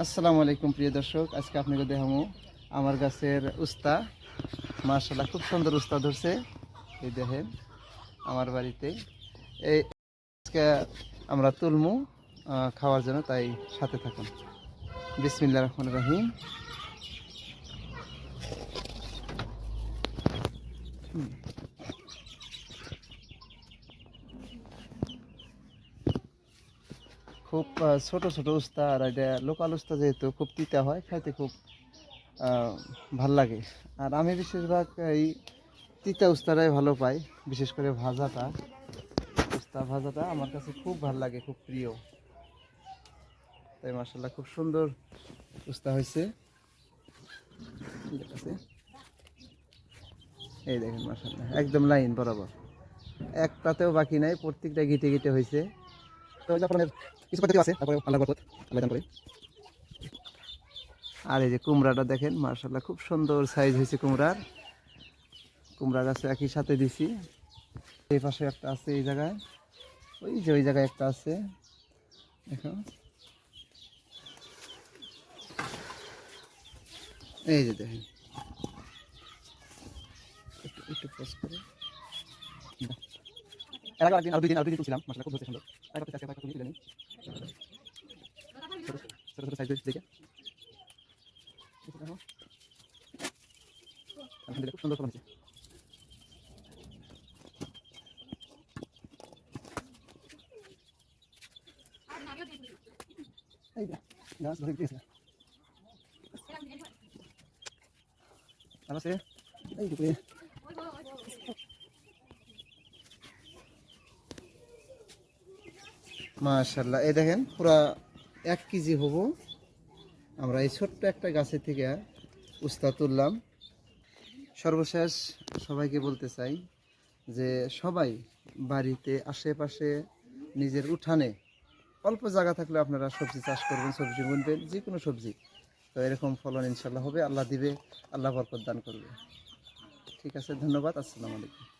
আসসালামু আলাইকুম প্রিয় দর্শক, আজকে আপনাকে দেখাবো আমার গাছের উস্তা। মাশাআল্লাহ খুব সুন্দর উস্তা ধরছে। এই দেখেন আমার বাড়িতে এই আজকে আমরা তুলমু খাওয়ার জন্য, তাই সাথে থাকুন। বিসমিল্লাহির রহমানির রহিম। খুব ছোট ছোট উস্তা, আর এটা লোকাল উস্তা যেহেতু খুব তিতা হয়, খাইতে খুব ভাল লাগে। আর আমি বেশিরভাগ এই তিতা উস্তাটাই ভালো পাই, বিশেষ করে ভাজাটা। উস্তা ভাজাটা আমার কাছে খুব ভালো লাগে, খুব প্রিয়। তাই মাশাআল্লাহ খুব সুন্দর উস্তা হয়েছে। এই দেখেন মাশাআল্লাহ একদম লাইন বরাবর, একটাতেও বাকি নাই, প্রত্যেকটা গিটে গিটে হয়েছে। তো আপনাদের কিছু পদ্ধতি আছে, তারপরে আল্লাহর বরকত আল্লাহ দান করে। আর এই যে কুমড়াটা দেখেন মাশাআল্লাহ খুব সুন্দর সাইজ হয়েছে কুমড়ার। কুমড়া গাছে একই সাথে দিছি। এই পাশে একটা আছে, এই জায়গায়, ওই জায়গায় একটা আছে, দেখো। এই যে দেখেন, একটু পোস্ট করে এর আগে একদিন আর দুই দিন তুলছিলাম, মাশাআল্লাহ খুব সুন্দর। তাই করতে চাচ্ছি, তুলে নিই ছোট ছোট সাইজ দেখে। আলহামদুলিল্লাহ খুব সুন্দর ফলন হয়েছে। এই গাছ ধরে দিয়েছে আছে এই দিকে। মাশাআল্লাহ এই দেখেন পুরা 1 কেজি হবো। আমরা এই ছোট্ট একটা গাছের থেকে উস্তা তুললাম। সর্বশেষ সবাইকে বলতে চাই যে সবাই বাড়িতে আশেপাশে নিজের উঠানে অল্প জায়গা থাকলে আপনারা সবজি চাষ করবেন, সবজি বুনবেন, যে কোনো সবজি। তো এরকম ফলন ইনশাল্লাহ হবে, আল্লাহ দিবে, আল্লাহ বরকত দান করবে। ঠিক আছে, ধন্যবাদ। আসসালামু আলাইকুম।